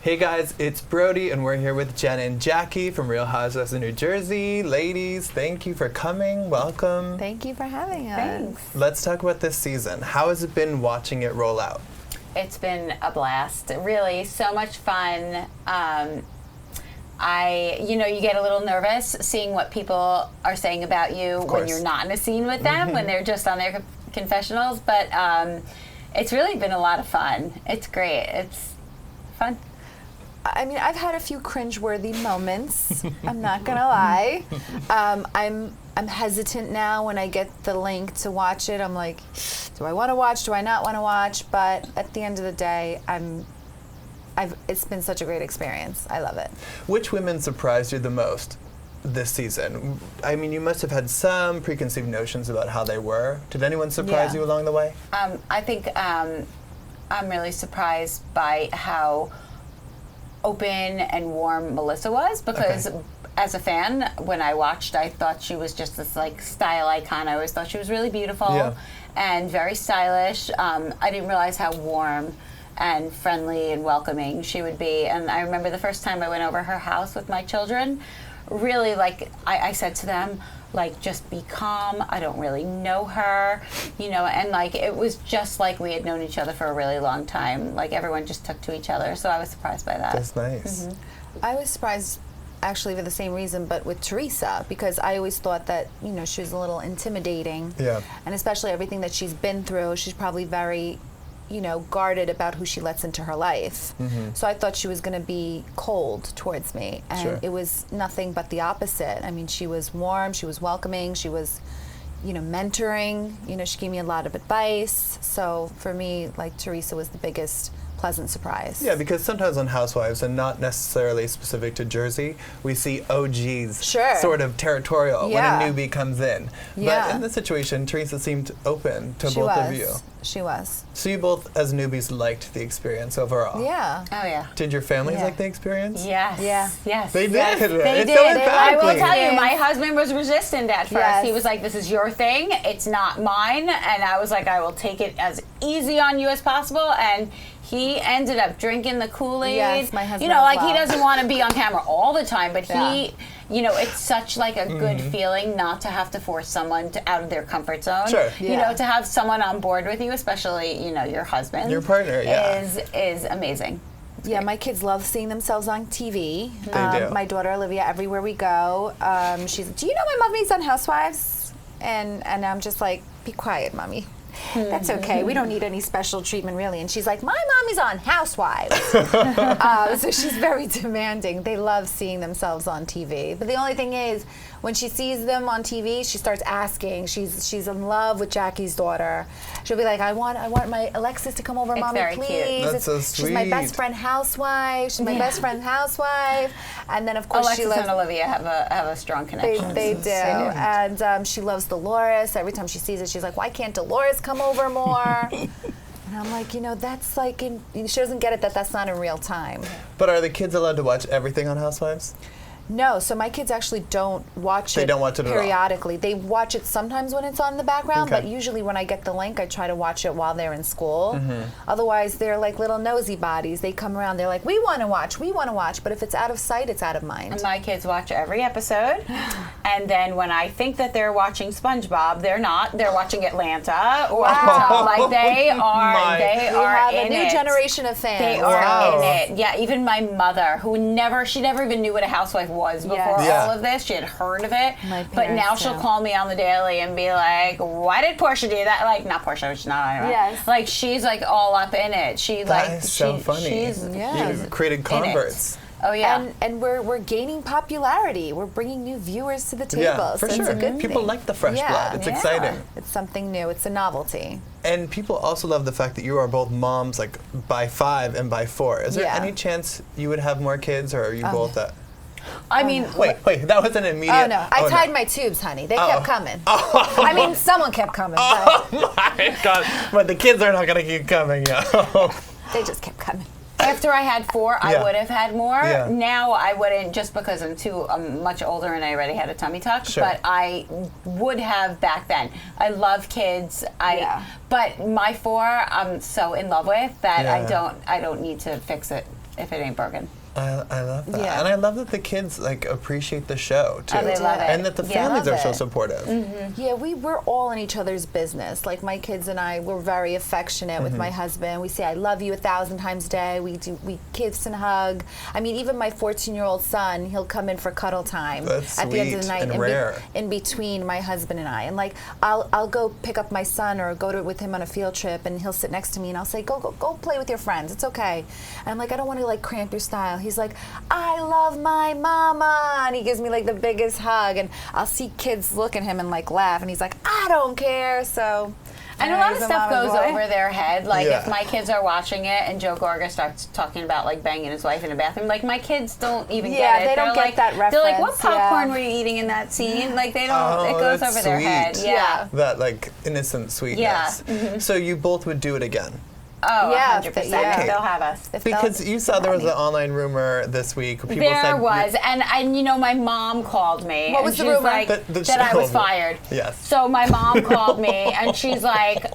Hey guys, it's Brody, and we're here with Jen and Jackie from Real Housewives of New Jersey. Ladies, thank you for coming. Welcome. Thank you for having us. Thanks. Let's talk about this season. How has it been watching it roll out? It's been a blast. Really, so much fun. You get a little nervous seeing what people are saying about you when you're not in a scene with them, when they're just on their confessionals. But it's really been a lot of fun. It's great. It's fun. I mean, I've had a few cringeworthy moments. I'm not gonna lie. I'm hesitant now when I get the link to watch it. I'm like, do I want to watch? Do I not want to watch? But at the end of the day, it's been such a great experience. I love it. Which women surprised you the most this season? I mean, you must have had some preconceived notions about how they were. Did anyone surprise you along the way? I think I'm really surprised by how open and warm Melissa was, because as a fan, when I watched, I thought she was just this like style icon. I always thought she was really beautiful and very stylish. I didn't realize how warm and friendly and welcoming she would be. And I remember the first time I went over her house with my children, really like I said to them, like, just be calm. I don't really know her, and like it was just like we had known each other for a really long time. Like everyone just took to each other. So I was surprised by that. That's nice. I was surprised actually for the same reason, but with Teresa, because I always thought that, she was a little intimidating. Yeah. And especially everything that she's been through, she's probably very, guarded about who she lets into her life. So I thought she was going to be cold towards me, and it was nothing but the opposite. I mean, she was warm, she was welcoming, she was, mentoring. She gave me a lot of advice. So for me, like, Teresa was the biggest pleasant surprise. Yeah, because sometimes on Housewives, and not necessarily specific to Jersey, we see OGs sort of territorial when a newbie comes in. But in this situation, Teresa seemed open to both of you. She was. So you both, as newbies, liked the experience overall? Yeah. Oh, yeah. Did your families like the experience? Yes. Yeah. Yes. They did. They It's did. so I will emphatically. tell you, my husband was resistant at first. Yes. He was like, this is your thing. It's not mine. And I was like, I will take it as easy on you as possible. And he ended up drinking the Kool-Aid. Yes, my husband he doesn't want to be on camera all the time, but he, it's such like a good feeling not to have to force someone out of their comfort zone. Sure. To have someone on board with you, especially, your husband. Your partner, is amazing. Yeah, my kids love seeing themselves on TV. They do. My daughter Olivia, everywhere we go, she's, do you know my mommy's on Housewives? And I'm just like, be quiet, mommy. That's okay. We don't need any special treatment, really. And she's like, my mommy's on Housewives. So she's very demanding. They love seeing themselves on TV. But the only thing is, when she sees them on TV, she starts asking. She's in love with Jackie's daughter. She'll be like, I want my Alexis to come over, It's mommy, very please. cute. That's so She's my best sweet. friend housewife. She's my best friend housewife. And then, of course, Alexis she loves... and Olivia have a strong connection. They do. And she loves Dolores. Every time she sees it, she's like, why can't Dolores come over more? And I'm like, that's like, she doesn't get it that that's not in real time. But are the kids allowed to watch everything on Housewives? No, so my kids actually don't watch it. They don't watch it at all? Periodically. They watch it sometimes when it's on in the background, Okay. but usually when I get the link, I try to watch it while they're in school. Otherwise, they're like little nosy bodies. They come around, they're like, we want to watch, but if it's out of sight, it's out of mind. And my kids watch every episode, and then when I think that they're watching SpongeBob, they're not. They're watching Atlanta, or like they are. They We are have in a new it. generation of fans. They are in it. Yeah, even my mother, she never even knew what a housewife was before all of this. She had heard of it, My but now parents, she'll too. call me on the daily and be like, "Why did Portia do that?" Like, not Portia, she's not on it. Yes. Like, she's like all up in it. That is so funny. You've created converts. Oh yeah. And we're gaining popularity. We're bringing new viewers to the table. Yeah, for so sure. It's a good People thing. like the fresh blood. It's exciting. It's something new. It's a novelty. And people also love the fact that you are both moms, like by 5 and by 4. Is there any chance you would have more kids, or are you both at... I mean, Wait, that was an immediate... Oh, no. I tied my tubes, honey. They kept coming. I mean, someone kept coming. But my God. But the kids are not going to keep coming, they just kept coming. After I had 4, I would have had more. Yeah. Now I wouldn't, just because I'm much older and I already had a tummy tuck. Sure. But I would have back then. I love kids. But my 4, I'm so in love with that I don't need to fix it if it ain't broken. I love that. Yeah. And I love that the kids like appreciate the show too. Oh, they love it. And that the families are so supportive. Mm-hmm. Yeah, we're all in each other's business. Like my kids and I, we're very affectionate with my husband. We say I love you 1,000 times a day. We kiss and hug. I mean, even my 14-year-old son, he'll come in for cuddle time at the end of the night and rare. In between my husband and I. And like I'll go pick up my son or go with him on a field trip, and he'll sit next to me and I'll say, go play with your friends. It's okay. And I'm like, I don't want to like cramp your style. He's like, I love my mama, and he gives me like the biggest hug, and I'll see kids look at him and like laugh, and he's like, I don't care. So and a lot of stuff goes over their head. Like if my kids are watching it and Joe Gorga starts talking about like banging his wife in the bathroom, like my kids don't even get it. They don't get that reference. They're like, what popcorn were you eating in that scene? Like they don't. It goes over their head. Yeah. That like innocent sweetness. Yeah. Mm-hmm. So you both would do it again. Oh, yeah, 100%. Okay. They'll have us. Because you saw there was an online rumor this week. People there was, and you know, my mom called me. What was the rumor? Like, that I was fired. Yes. So my mom called me, and she's like,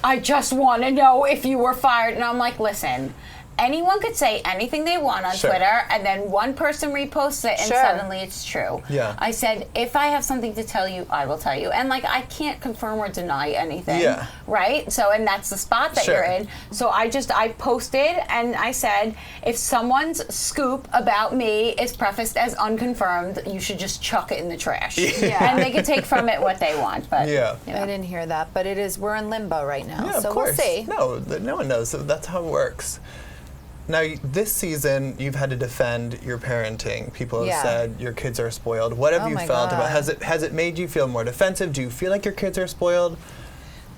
I just want to know if you were fired. And I'm like, listen. Anyone could say anything they want on Twitter, and then one person reposts it, and suddenly it's true. Yeah. I said, if I have something to tell you, I will tell you. And, like, I can't confirm or deny anything. Yeah. Right? So, and that's the spot that you're in. So I posted, and I said, if someone's scoop about me is prefaced as unconfirmed, you should just chuck it in the trash. Yeah. And they can take from it what they want. But you know. I didn't hear that, but we're in limbo right now. Yeah, so of course. We'll see. No one knows. That's how it works. Now, this season, you've had to defend your parenting. People have said your kids are spoiled. What have you felt about it? Has it made you feel more defensive? Do you feel like your kids are spoiled?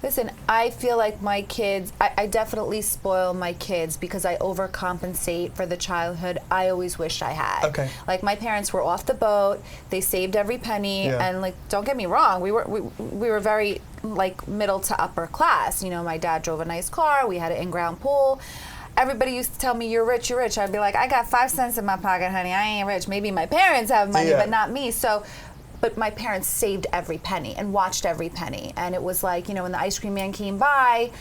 Listen, I feel like my kids, I definitely spoil my kids because I overcompensate for the childhood I always wished I had. Okay. Like my parents were off the boat, they saved every penny, and like, don't get me wrong, we were very like middle to upper class. You know, my dad drove a nice car, we had an in-ground pool. Everybody used to tell me, you're rich, you're rich. I'd be like, I got 5 cents in my pocket, honey. I ain't rich. Maybe my parents have money, but not me. So, but my parents saved every penny and watched every penny. And it was like, you know, when the ice cream man came by,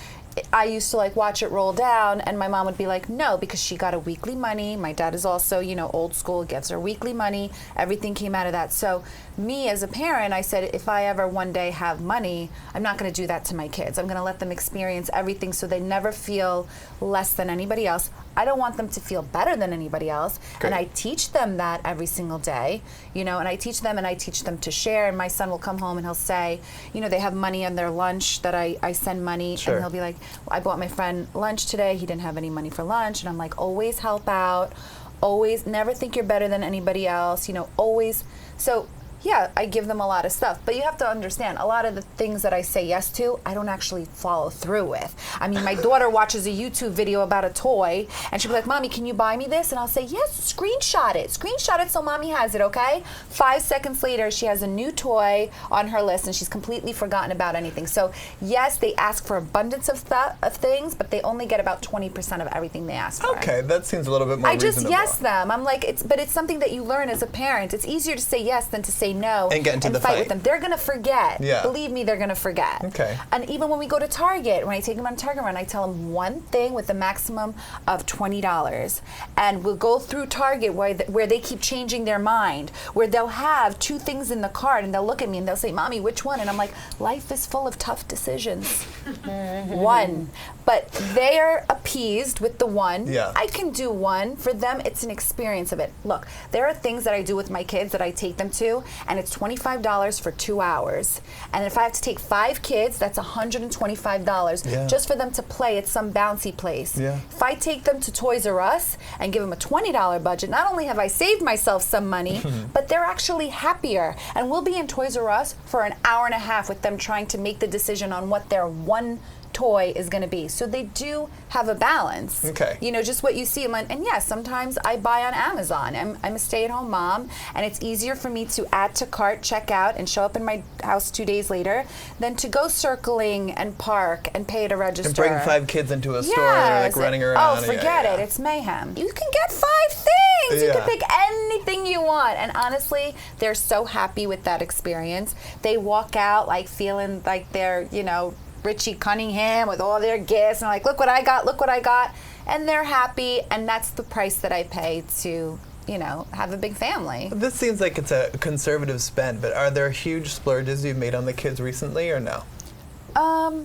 I used to like watch it roll down, and my mom would be like, no, because she got a weekly money. My dad is also, you know, old school, gives her weekly money. Everything came out of that. So me as a parent, I said, if I ever one day have money, I'm not going to do that to my kids. I'm going to let them experience everything so they never feel less than anybody else. I don't want them to feel better than anybody else. Great. And I teach them that every single day, you know, and I teach them to share. And my son will come home and he'll say, you know, they have money on their lunch that I send money, and he'll be like, I bought my friend lunch today. He didn't have any money for lunch. And I'm like, always help out. Always never think you're better than anybody else. You know, always. So yeah, I give them a lot of stuff. But you have to understand, a lot of the things that I say yes to, I don't actually follow through with. I mean, my daughter watches a YouTube video about a toy, and she'll be like, Mommy, can you buy me this? And I'll say, yes, screenshot it. Screenshot it so Mommy has it, okay? 5 seconds later, she has a new toy on her list, and she's completely forgotten about anything. So, yes, they ask for abundance of things, but they only get about 20% of everything they ask for. Okay, that seems a little bit more reasonable. I just yes them. I'm like, but it's something that you learn as a parent. It's easier to say yes than to say no and get into the fight with them. They're gonna forget. Yeah. Believe me, they're gonna forget. Okay. And even when we go to Target, when I take them on a Target run, I tell them one thing with a maximum of $20, and we'll go through Target where they keep changing their mind, where they'll have 2 things in the cart and they'll look at me and they'll say, Mommy, which one? And I'm like, life is full of tough decisions. One. But they're appeased with the one. Yeah. I can do one. For them, it's an experience of it. Look, there are things that I do with my kids that I take them to, and it's $25 for 2 hours. And if I have to take 5 kids, that's $125 just for them to play at some bouncy place. Yeah. If I take them to Toys R Us and give them a $20 budget, not only have I saved myself some money, but they're actually happier. And we'll be in Toys R Us for an hour and a half with them trying to make the decision on what their one toy is going to be. So they do have a balance. Okay. You know, just what you see. And yes, sometimes I buy on Amazon. I'm a stay-at-home mom, and it's easier for me to add to cart, check out, and show up in my house 2 days later than to go circling and park and pay at a register. And bring 5 kids into a store and they're like running around. Oh, forget it. It's mayhem. You can get 5 things. You can pick anything you want. And honestly, they're so happy with that experience. They walk out like feeling like they're, you know, Richie Cunningham with all their gifts, and like, look what I got, look what I got. and they're happy, and that's the price that I pay to, you know, have a big family. This seems like it's a conservative spend, but are there huge splurges you've made on the kids recently, or no?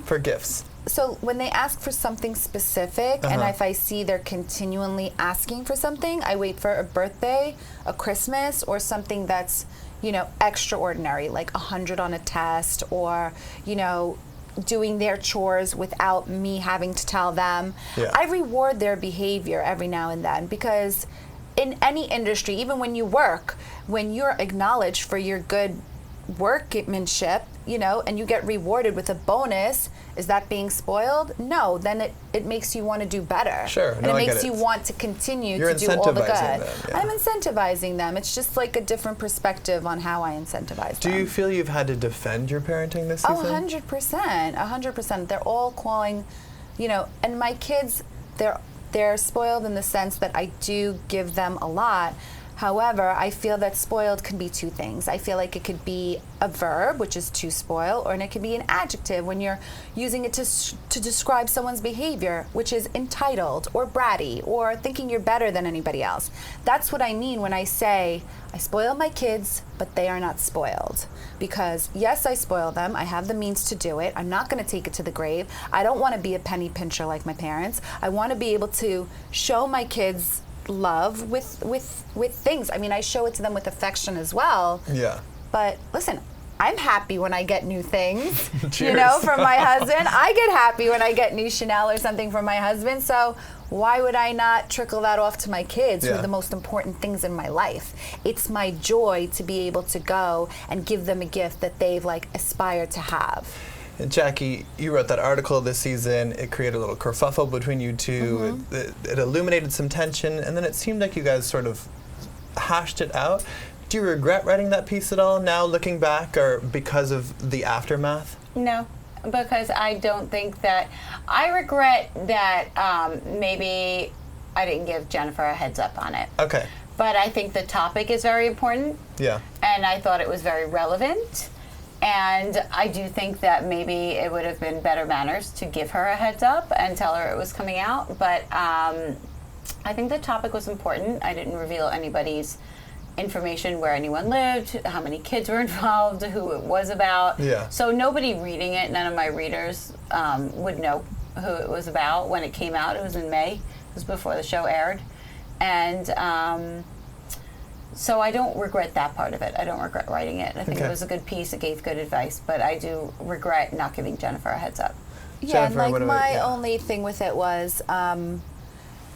For gifts. So when they ask for something specific, and if I see they're continually asking for something, I wait for a birthday, a Christmas, or something that's, you know, extraordinary, like 100 on a test, or, you know, doing their chores without me having to tell them. Yeah. I reward their behavior every now and then, because in any industry, even when you work, when you're acknowledged for your good workmanship, you know, and you get rewarded with a bonus, is that being spoiled? No, then it makes you want to do better. Sure. And it makes you want to continue to do all the good. Them, yeah. I'm incentivizing them. It's just like a different perspective on how I incentivize them. Do you feel you've had to defend your parenting this season? 100%. 100%. They're all calling, you know, and my kids, they're spoiled in the sense that I do give them a lot. However, I feel that spoiled can be two things. I feel like it could be a verb, which is to spoil, or it could be an adjective when you're using it to describe someone's behavior, which is entitled or bratty or thinking you're better than anybody else. That's what I mean when I say I spoil my kids, but they are not spoiled. Because yes, I spoil them. I have the means to do it. I'm not going to take it to the grave. I don't want to be a penny pincher like my parents. I want to be able to show my kids love with things. I mean, I show it to them with affection as well. Yeah. But listen, I'm happy when I get new things, Cheers. you know, from my husband. I get happy when I get new Chanel or something from my husband. So why would I not trickle that off to my kids, who are the most important things in my life? It's my joy to be able to go and give them a gift that they've like aspired to have. And Jackie, you wrote that article this season. It created a little kerfuffle between you two. It illuminated some tension, and then it seemed like you guys sort of hashed it out. Do you regret writing that piece at all now, looking back, or because of the aftermath? No, because I don't think that... I regret that maybe I didn't give Jennifer a heads up on it. Okay. But I think the topic is very important. Yeah. And I thought it was very relevant. And I do think that maybe it would have been better manners to give her a heads up and tell her it was coming out. But I think the topic was important. I didn't reveal anybody's information, where anyone lived, how many kids were involved, who it was about. Yeah. So nobody reading it, none of my readers would know who it was about when it came out. It was in May. It was before the show aired. And... so I don't regret that part of it. I don't regret writing it. I think it was a good piece. It gave good advice, but I do regret not giving Jennifer a heads up. Yeah, Jennifer, and like my only thing with it was,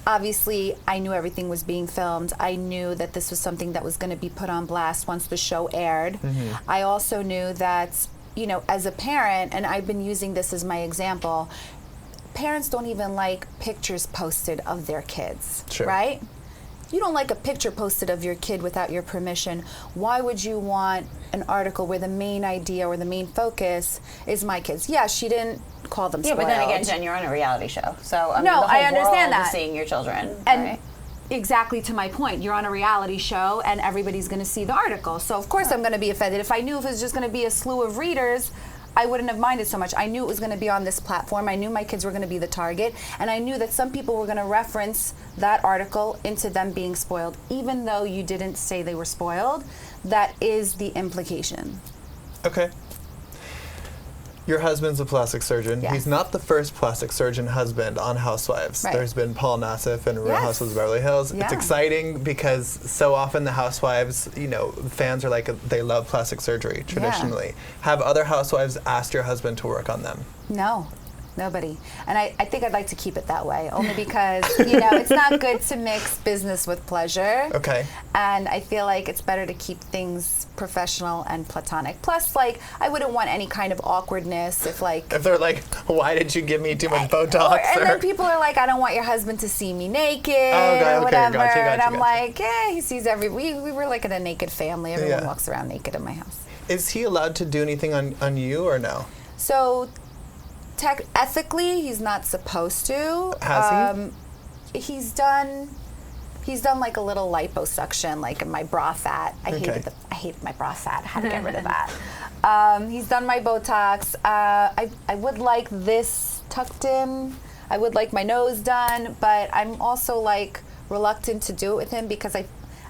obviously I knew everything was being filmed. I knew that this was something that was going to be put on blast once the show aired. I also knew that, you know, as a parent, and I've been using this as my example, parents don't even like pictures posted of their kids, right? You don't like a picture posted of your kid without your permission. Why would you want an article where the main idea or the main focus is my kids? Yeah, she didn't call them spoiled. Yeah, but then again, Jen, you're on a reality show. So I mean, no, the whole I understand world that. is seeing your children. And right? exactly to my point, you're on a reality show and everybody's going to see the article. So of course I'm going to be offended. If I knew if it was just going to be a slew of readers, I wouldn't have minded so much. I knew it was going to be on this platform. I knew my kids were going to be the target. And I knew that some people were going to reference that article into them being spoiled. Even though you didn't say they were spoiled, that is the implication. Okay. Your husband's a plastic surgeon. Yes. He's not the first plastic surgeon husband on Housewives. Right. There's been Paul Nassif and Real Housewives of Beverly Hills. Yeah. It's exciting because so often the Housewives, you know, fans are like, they love plastic surgery traditionally. Yeah. Have other Housewives asked your husband to work on them? No. Nobody. And I think I'd like to keep it that way, only because, you know, it's not good to mix business with pleasure. Okay. And I feel like it's better to keep things professional and platonic. Plus, like, I wouldn't want any kind of awkwardness if, like... If they're like, why did you give me too much Botox? And then people are like, I don't want your husband to see me naked or whatever. And I'm like, he sees we were like in a naked family. Everyone walks around naked in my house. Is he allowed to do anything on you or no? So... ethically, he's not supposed to. Has he? He's done like a little liposuction, like in my bra fat. I hated my bra fat. I had to get rid of that. He's done my Botox. I would like this tucked in I would like my nose done, but I'm also like reluctant to do it with him because I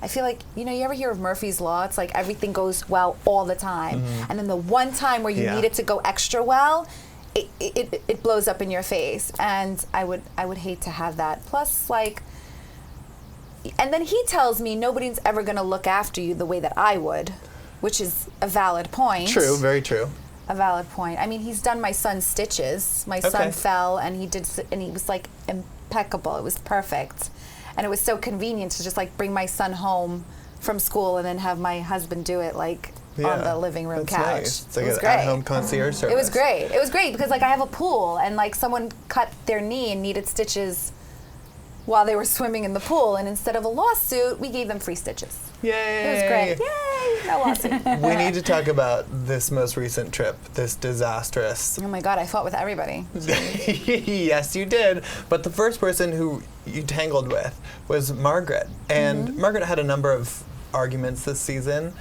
feel like, you ever hear of Murphy's Law? It's like everything goes well all the time. And then the one time where you need it to go extra well, it blows up in your face. And I would hate to have that. Plus, like, and then he tells me nobody's ever going to look after you the way that I would, which is a valid point. True, very true. A valid point. I mean, he's done my son's stitches. My son fell, and he was like impeccable. It was perfect. And it was so convenient to just like bring my son home from school and then have my husband do it like on the living room couch. Nice. It's like an at-home concierge service. It was great. It was great because like I have a pool and like someone cut their knee and needed stitches while they were swimming in the pool, and instead of a lawsuit, we gave them free stitches. Yay! It was great. Yay! No lawsuit. We need to talk about this most recent trip, this disastrous. Oh my God, I fought with everybody. Yes, you did. But the first person who you tangled with was Margaret. And Margaret had a number of arguments this season.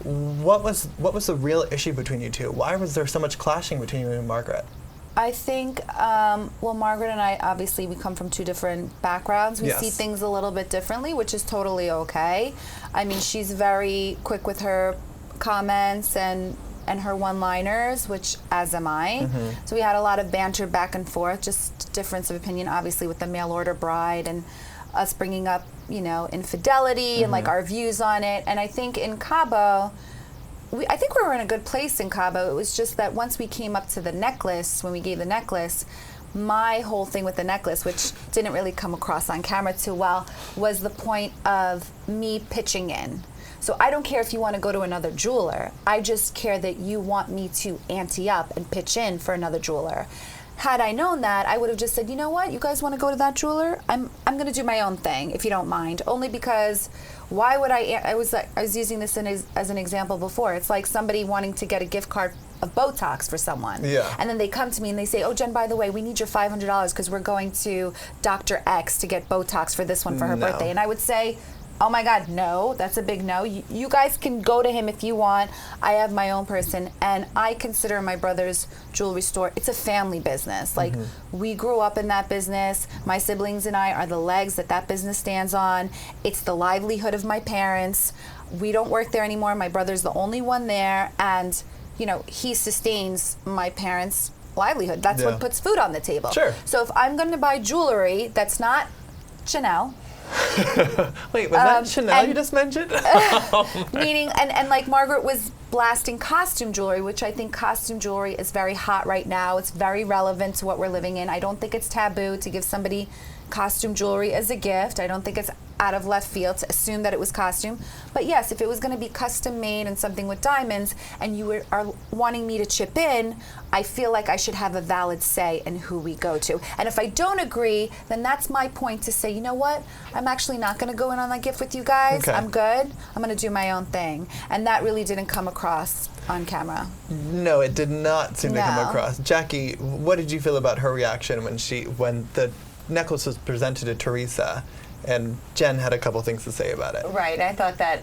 What was the real issue between you two? Why was there so much clashing between you and Margaret? I think, well, Margaret and I, obviously, we come from two different backgrounds. We see things a little bit differently, which is totally okay. I mean, she's very quick with her comments and her one-liners, which, as am I. So we had a lot of banter back and forth, just difference of opinion, obviously, with the mail-order bride and us bringing up, infidelity and, like, our views on it. And I think in Cabo, I think we were in a good place in Cabo. It was just that once we came up to the necklace, when we gave the necklace, my whole thing with the necklace, which didn't really come across on camera too well, was the point of me pitching in. So I don't care if you want to go to another jeweler. I just care that you want me to ante up and pitch in for another jeweler. Had I known that, I would have just said, you know what, you guys want to go to that jeweler? I'm going to do my own thing, if you don't mind. Only because why would I was using this as an example before. It's like somebody wanting to get a gift card of Botox for someone. Yeah. And then they come to me and they say, oh, Jen, by the way, we need your $500 because we're going to Dr. X to get Botox for this one for her birthday. And I would say, oh my God, no, that's a big no. You guys can go to him if you want. I have my own person, and I consider my brother's jewelry store, it's a family business. Like, we grew up in that business. My siblings and I are the legs that business stands on. It's the livelihood of my parents. We don't work there anymore. My brother's the only one there, and, he sustains my parents' livelihood. That's what puts food on the table. Sure. So if I'm going to buy jewelry that's not Chanel, wait, was that Chanel you just mentioned? Meaning, and like Margaret was blasting costume jewelry, which I think costume jewelry is very hot right now. It's very relevant to what we're living in. I don't think it's taboo to give somebody costume jewelry as a gift. I don't think it's out of left field to assume that it was costume. But yes, if it was going to be custom made and something with diamonds, and you are wanting me to chip in, I feel like I should have a valid say in who we go to. And if I don't agree, then that's my point to say, you know what? I'm actually not going to go in on that gift with you guys. Okay. I'm good. I'm going to do my own thing. And that really didn't come across on camera. No, it did not seem to come across. Jackie, what did you feel about her reaction when the necklace was presented to Teresa? And Jen had a couple things to say about it. Right. I thought that,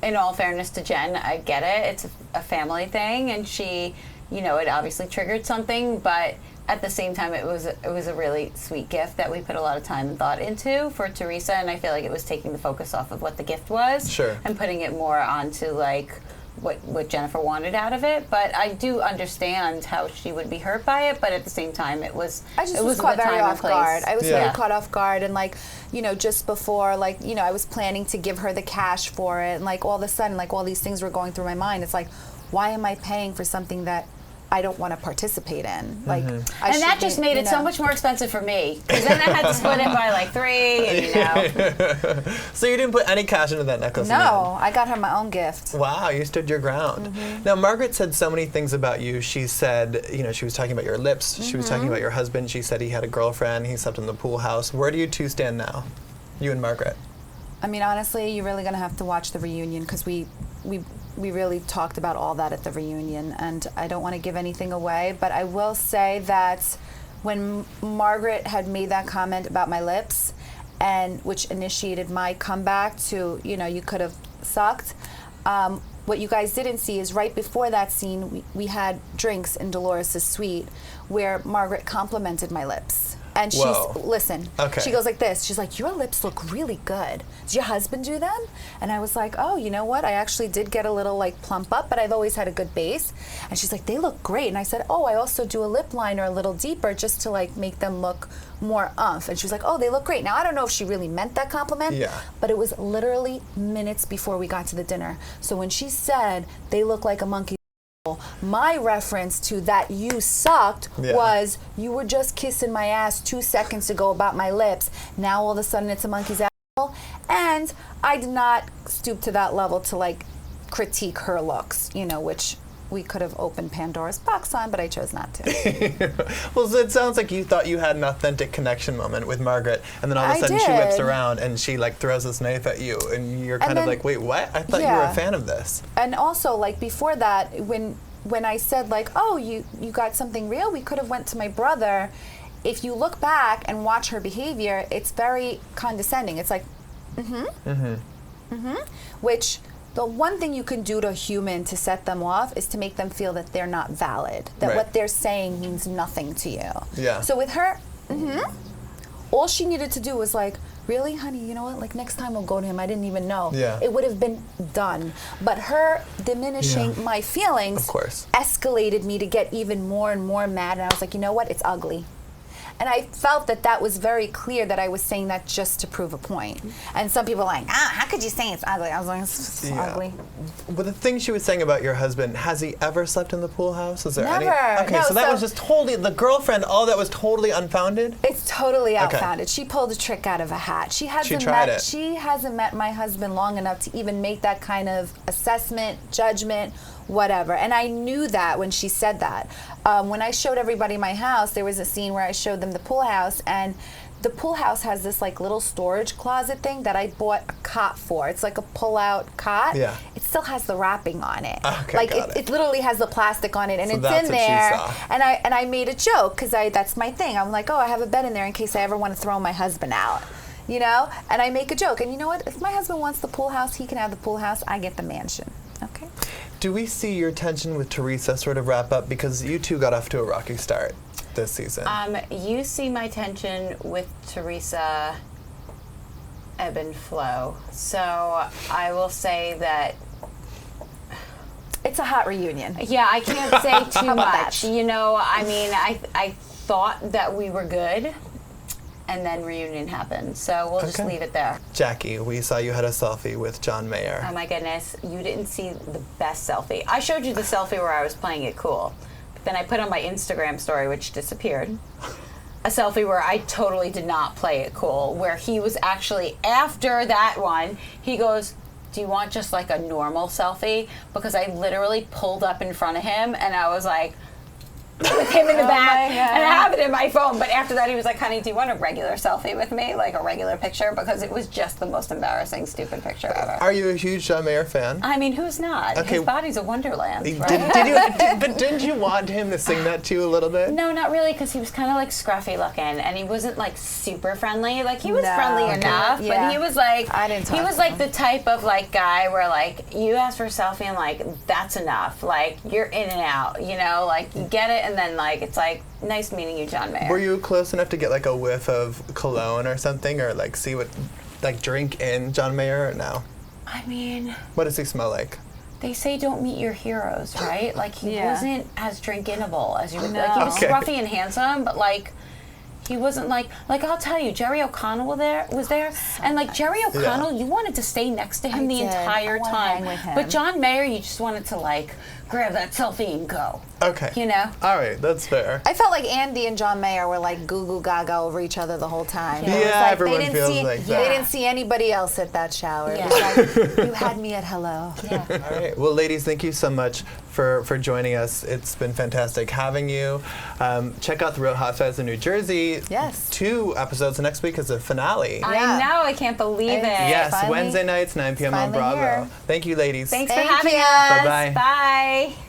in all fairness to Jen, I get it. It's a family thing, and she, it obviously triggered something, but at the same time, it was a really sweet gift that we put a lot of time and thought into for Teresa, and I feel like it was taking the focus off of what the gift was, and putting it more onto like what Jennifer wanted out of it. But I do understand how she would be hurt by it, but at the same time, it was caught very off guard. I was very caught off guard, and like, just before, like, I was planning to give her the cash for it, and like all of a sudden, like all these things were going through my mind. It's like, why am I paying for something that I don't want to participate in? Like, and that just made it so much more expensive for me, because then I had to split it by like 3, and So you didn't put any cash into that necklace? No, I got her my own gift. Wow, you stood your ground. Now, Margaret said so many things about you. She said, she was talking about your lips. She was talking about your husband. She said he had a girlfriend. He slept in the pool house. Where do you two stand now, you and Margaret? I mean, honestly, you're really going to have to watch the reunion, because we really talked about all that at the reunion, and I don't want to give anything away, but I will say that when Margaret had made that comment about my lips, and which initiated my comeback to, you could have sucked, what you guys didn't see is right before that scene, we had drinks in Dolores' suite where Margaret complimented my lips. And listen, Okay. she goes like this. She's like, your lips look really good. Did your husband do them? And I was like, oh, you know what? I actually did get a little like plump up, but I've always had a good base. And she's like, they look great. And I said, oh, I also do a lip liner a little deeper just to like make them look more umph. And she was like, oh, they look great. Now, I don't know if she really meant that compliment, but it was literally minutes before we got to the dinner. So when she said they look like a monkey, my reference to that you sucked was you were just kissing my ass 2 seconds ago about my lips. Now all of a sudden it's a monkey's asshole. And I did not stoop to that level to like critique her looks, you know, which we could have opened Pandora's box on, but I chose not to. Well, so it sounds like you thought you had an authentic connection moment with Margaret, and then all of a sudden she whips around and she like throws this knife at you, and you're kind of like, wait, what? I thought you were a fan of this. And also, like before that, when I said like, oh, you got something real, we could have went to my brother. If you look back and watch her behavior, it's very condescending. It's like, which the one thing you can do to a human to set them off is to make them feel that they're not valid, that what they're saying means nothing to you. Yeah. So with her, all she needed to do was like, really, honey, you know what? Like next time we'll go to him. I didn't even know. Yeah. It would have been done. But her diminishing my feelings escalated me to get even more and more mad. And I was like, you know what? It's ugly. And I felt that that was very clear that I was saying that just to prove a point. And some people are like, how could you say it's ugly? I was like, it's ugly. But the thing she was saying about your husband, has he ever slept in the pool house? Is there Never. any? Okay, No, so that was just totally, the girlfriend, all that was totally unfounded? It's totally outfounded. She pulled a trick out of a hat. She hasn't met my husband long enough to even make that kind of assessment, judgment, whatever. And I knew that when she said that. When I showed everybody my house, there was a scene where I showed them the pool house, and the pool house has this like little storage closet thing that I bought a cot for. It's like a pull-out cot. Yeah. It still has the wrapping on it. Okay, like it literally has the plastic on it, and so it's that's in what there. She saw. And I made a joke because that's my thing. I'm like, oh, I have a bed in there in case I ever want to throw my husband out. You know? And I make a joke. And you know what? If my husband wants the pool house, he can have the pool house. I get the mansion. Okay? Do we see your tension with Teresa sort of wrap up? Because you two got off to a rocky start this season. You see my tension with Teresa ebb and flow. So I will say that it's a hot reunion. Yeah, I can't say too much. You know, I mean, I thought that we were good, and then reunion happened. So we'll just leave it there. Jackie, we saw you had a selfie with John Mayer. Oh my goodness, you didn't see the best selfie. I showed you the selfie where I was playing it cool. But then I put on my Instagram story, which disappeared, a selfie where I totally did not play it cool, where he was actually, after that one, he goes, do you want just like a normal selfie? Because I literally pulled up in front of him and I was like, with him in the back, and I have it in my phone. But after that, he was like, honey, do you want a regular selfie with me? Like a regular picture? Because it was just the most embarrassing, stupid picture ever. Are you a huge John Mayer fan? I mean, who's not? Okay. His body's a wonderland, right? But didn't you want him to sing that to you a little bit? No, not really, because he was kind of like scruffy looking, and he wasn't like super friendly. Like he was friendly enough, but he was like, he was like the type of like guy where like you ask for a selfie and like that's enough. Like you're in and out, you know, like you get it. And then, like, it's like, nice meeting you, John Mayer. Were you close enough to get, like, a whiff of cologne or something? Or, like, see what, like, drink in John Mayer or no? I mean... What does he smell like? They say don't meet your heroes, right? Like, he wasn't as drink-inable as you would... Like, he was scruffy and handsome, but, like... He wasn't like I'll tell you, Jerry O'Connell was there, and like Jerry O'Connell, you wanted to stay next to him the entire time. Hang with him. But John Mayer, you just wanted to like grab that selfie and go. Okay. You know? All right, that's fair. I felt like Andy and John Mayer were like goo goo gaga over each other the whole time. Yeah, like everyone feels like that. They didn't see anybody else at that shower. Yeah. It was like, you had me at hello. Yeah. All right. Well, ladies, thank you so much for joining us. It's been fantastic having you. Check out The Real Housewives of New Jersey. Yes. 2 episodes next week is the finale. I know. I can't believe it. Yes, Wednesday nights, 9 p.m. on Bravo. Here. Thank you, ladies. Thanks for having us. Bye-bye. Bye.